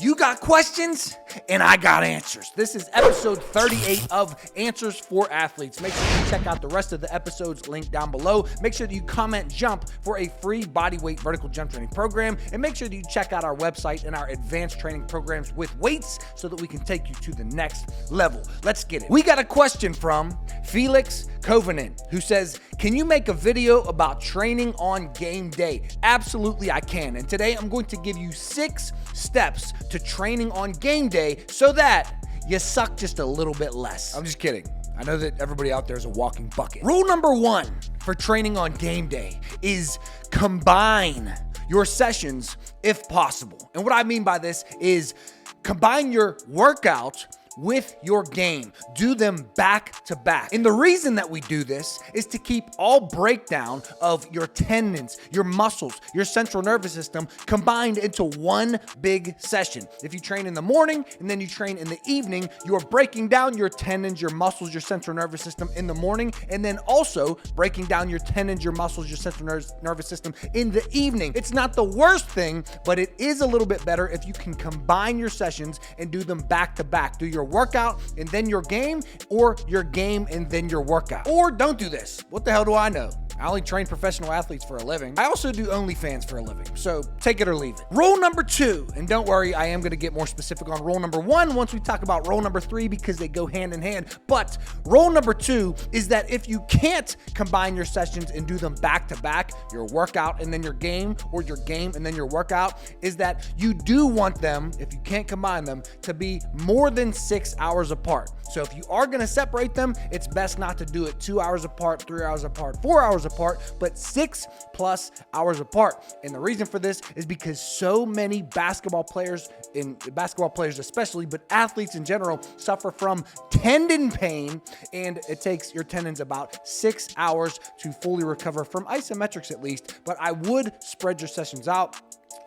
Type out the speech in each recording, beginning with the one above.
You got questions, and I got answers. This is episode 38 of Answers for Athletes. Make sure you check out the rest of the episodes linked down below. Make sure that you comment JUMP for a free bodyweight vertical jump training program. And make sure that you check out our website and our advanced training programs with weights so that we can take you to the next level. Let's get it. We got a question from Felix Covenant, who says, can you make a video about training on game day? Absolutely, I can. And today I'm going to give you 6 steps to training on game day so that you suck just a little bit less. I'm just kidding. I know that everybody out there is a walking bucket. Rule number 1 for training on game day is combine your sessions if possible. And what I mean by this is combine your workout with your game. Do them back to back. And the reason that we do this is to keep all breakdown of your tendons, your muscles, your central nervous system combined into one big session. If you train in the morning and then you train in the evening, you're breaking down your tendons, your muscles, your central nervous system in the morning, and then also breaking down your tendons, your muscles, your central nervous system in the evening. It's not the worst thing, but it is a little bit better if you can combine your sessions and do them back to back. Do your workout and then your game, or your game and then your workout. Or don't do this. What the hell do I know? I only train professional athletes for a living. I also do OnlyFans for a living, so take it or leave it. Rule number 2, and don't worry, I am gonna get more specific on rule number 1 once we talk about rule number 3 because they go hand in hand. But rule number 2 is that if you can't combine your sessions and do them back to back, your workout and then your game, or your game and then your workout, is that you do want them, if you can't combine them, to be more than 6 hours apart. So if you are gonna separate them, it's best not to do it 2 hours apart, 3 hours apart, 4 hours apart, but 6+ hours apart. And the reason for this is because so many basketball players especially, but athletes in general, suffer from tendon pain, and it takes your tendons about 6 hours to fully recover from isometrics at least. But I would spread your sessions out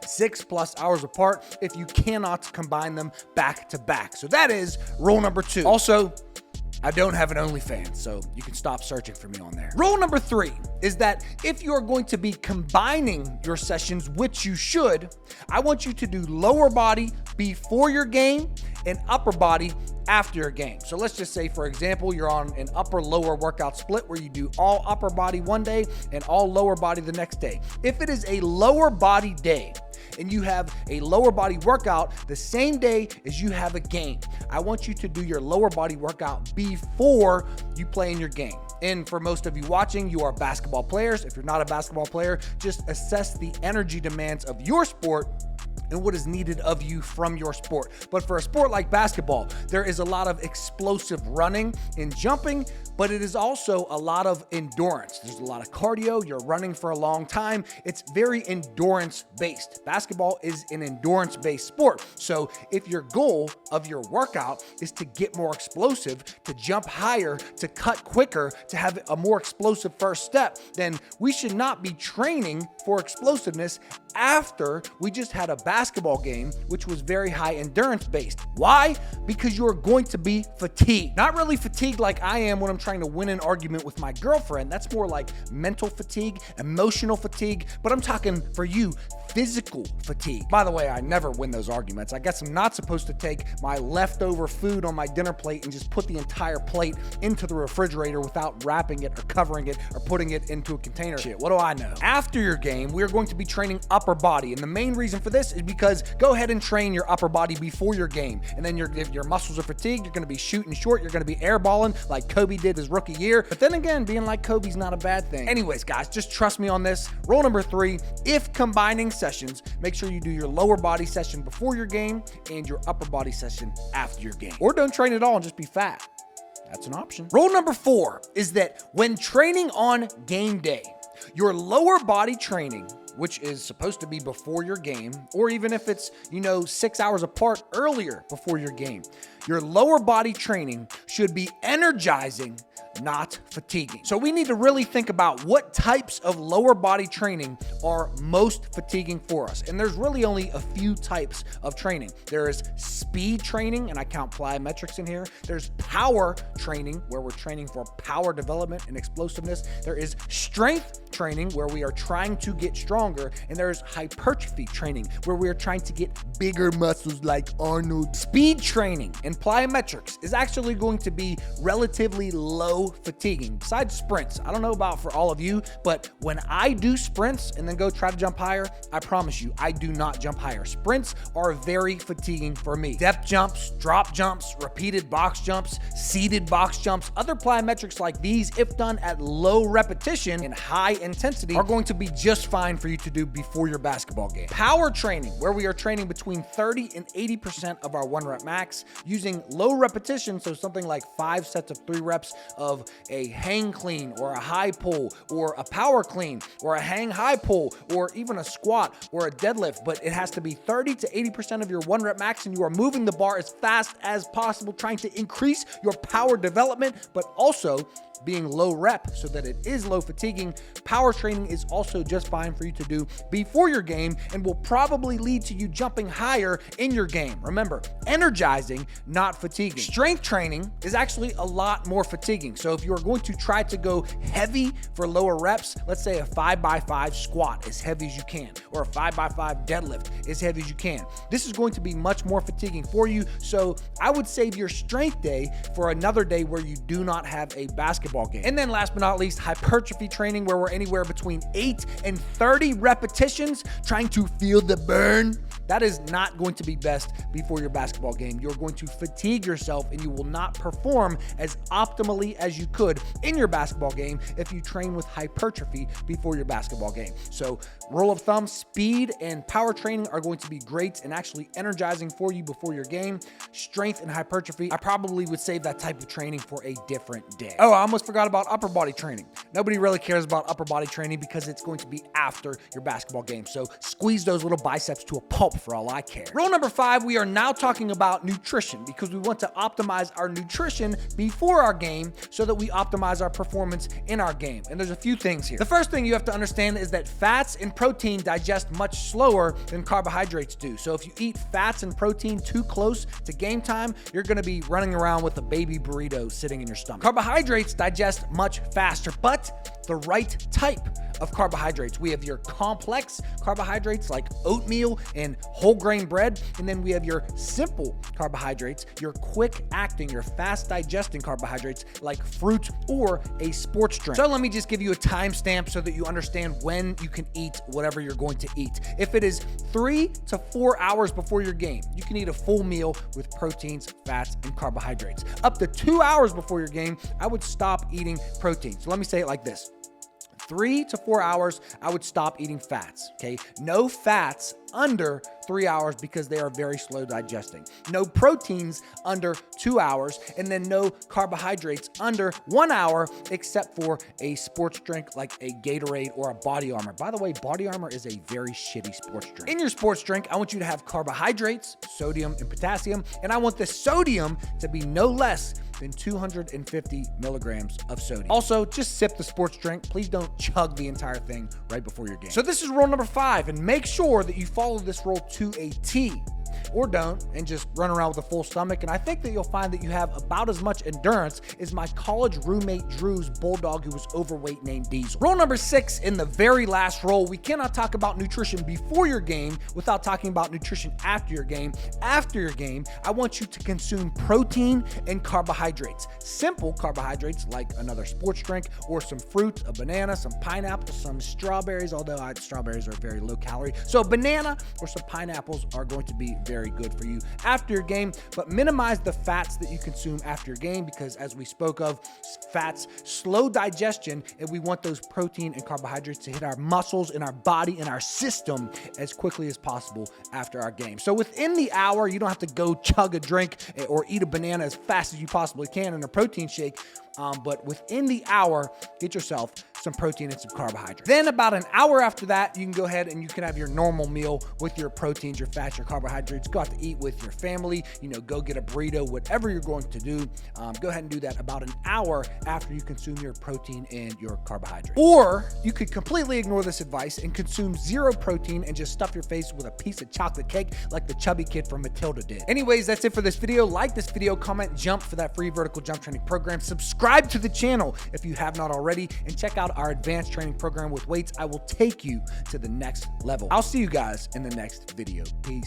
6+ hours apart if you cannot combine them back to back. So that is rule number 2. Also, I don't have an OnlyFans, so you can stop searching for me on there. Rule number 3 is that if you are going to be combining your sessions, which you should, I want you to do lower body before your game and upper body after your game. So let's just say, for example, you're on an upper-lower workout split where you do all upper body one day and all lower body the next day. If it is a lower body day and you have a lower body workout the same day as you have a game, I want you to do your lower body workout before you play in your game. And for most of you watching, you are basketball players. If you're not a basketball player, just assess the energy demands of your sport and what is needed of you from your sport. But for a sport like basketball, there is a lot of explosive running and jumping, but it is also a lot of endurance. There's a lot of cardio. You're running for a long time. It's very endurance-based. Basketball is an endurance-based sport. So if your goal of your workout is to get more explosive, to jump higher, to cut quicker, to have a more explosive first step, then we should not be training for explosiveness after we just had a basketball game, which was very high endurance based. Why? Because you're going to be fatigued. Not really fatigued like I am when I'm trying to win an argument with my girlfriend. That's more like mental fatigue, emotional fatigue, but I'm talking for you, physical fatigue. By the way, I never win those arguments. I guess I'm not supposed to take my leftover food on my dinner plate and just put the entire plate into the refrigerator without wrapping it or covering it or putting it into a container. Shit, what do I know? After your game, we are going to be training upper body. And the main reason for this is because go ahead and train your upper body before your game. And then if your muscles are fatigued, you're going to be shooting short. You're going to be airballing like Kobe did his rookie year. But then again, being like Kobe's not a bad thing. Anyways, guys, just trust me on this. Rule number 3, if combining sessions, make sure you do your lower body session before your game and your upper body session after your game. Or don't train at all and just be fat. That's an option. Rule number 4 is that when training on game day, your lower body training, which is supposed to be before your game, or even if it's, 6 hours apart earlier before your game, your lower body training should be energizing not fatiguing. So we need to really think about what types of lower body training are most fatiguing for us. And there's really only a few types of training. There is speed training, and I count plyometrics in here. There's power training, where we're training for power development and explosiveness. There is strength training, where we are trying to get stronger. And there's hypertrophy training, where we are trying to get bigger muscles like Arnold. Speed training and plyometrics is actually going to be relatively low fatiguing. Besides sprints, I don't know about for all of you, but when I do sprints and then go try to jump higher, I promise you, I do not jump higher. Sprints are very fatiguing for me. Depth jumps, drop jumps, repeated box jumps, seated box jumps, other plyometrics like these, if done at low repetition and high intensity, are going to be just fine for you to do before your basketball game. Power training, where we are training between 30 and 80% of our 1 rep max using low repetition, so something like 5 sets of 3 reps of a hang clean or a high pull or a power clean or a hang high pull or even a squat or a deadlift, but it has to be 30 to 80% of your 1 rep max, and you are moving the bar as fast as possible, trying to increase your power development, but also being low rep so that it is low fatiguing. Power training is also just fine for you to do before your game and will probably lead to you jumping higher in your game. Remember, energizing, not fatiguing. Strength training is actually a lot more fatiguing. So if you are going to try to go heavy for lower reps, let's say a 5x5 squat as heavy as you can, or a 5x5 deadlift as heavy as you can, this is going to be much more fatiguing for you. So I would save your strength day for another day where you do not have a basketball game. And then last but not least, hypertrophy training, where we're anywhere between 8 and 30 repetitions trying to feel the burn. That is not going to be best before your basketball game. You're going to fatigue yourself and you will not perform as optimally as you could in your basketball game if you train with hypertrophy before your basketball game. So rule of thumb, speed and power training are going to be great and actually energizing for you before your game. Strength and hypertrophy, I probably would save that type of training for a different day. Oh, I almost forgot about upper body training. Nobody really cares about upper body training because it's going to be after your basketball game. So squeeze those little biceps to a pulp for all I care. Rule number 5, we are now talking about nutrition because we want to optimize our nutrition before our game so that we optimize our performance in our game. And there's a few things here. The first thing you have to understand is that fats and protein digest much slower than carbohydrates do. So if you eat fats and protein too close to game time, you're going to be running around with a baby burrito sitting in your stomach. Carbohydrates digest much faster, but the right type of carbohydrates. We have your complex carbohydrates like oatmeal and whole grain bread, and then we have your simple carbohydrates, your quick acting, your fast digesting carbohydrates like fruit or a sports drink. So let me just give you a timestamp so that you understand when you can eat whatever you're going to eat. If it is 3 to 4 hours before your game, you can eat a full meal with proteins, fats, and carbohydrates. Up to 2 hours before your game, I would stop eating protein. So let me say it like this. 3 to 4 hours, I would stop eating fats, okay? No fats under 3 hours because they are very slow digesting. No proteins under 2 hours, and then no carbohydrates under 1 hour except for a sports drink like a Gatorade or a Body Armor. By the way, Body Armor is a very shitty sports drink. In your sports drink, I want you to have carbohydrates, sodium and potassium, and I want the sodium to be no less than 250 milligrams of sodium. Also, just sip the sports drink. Please don't chug the entire thing right before your game. So this is rule number 5, and make sure that you follow this rule to a T. Or don't, and just run around with a full stomach. And I think that you'll find that you have about as much endurance as my college roommate Drew's bulldog who was overweight named Diesel. Rule number 6, in the very last rule, we cannot talk about nutrition before your game without talking about nutrition after your game. After your game, I want you to consume protein and carbohydrates. Simple carbohydrates like another sports drink or some fruit, a banana, some pineapple, some strawberries, although strawberries are very low calorie. So a banana or some pineapples are going to be very good for you after your game, but minimize the fats that you consume after your game because, as we spoke of, fats slow digestion, and we want those protein and carbohydrates to hit our muscles and our body and our system as quickly as possible after our game. So within the hour, you don't have to go chug a drink or eat a banana as fast as you possibly can in a protein shake. But within the hour, get yourself some protein and some carbohydrate. Then about an hour after that, you can go ahead and you can have your normal meal with your proteins, your fats, your carbohydrates. Go out to eat with your family, go get a burrito, whatever you're going to do. Go ahead and do that about an hour after you consume your protein and your carbohydrate. Or you could completely ignore this advice and consume zero protein and just stuff your face with a piece of chocolate cake like the chubby kid from Matilda did. Anyways, that's it for this video. Like this video, comment, jump for that free vertical jump training program. Subscribe to the channel if you have not already, and check out our advanced training program with weights. I will take you to the next level. I'll see you guys in the next video. Peace.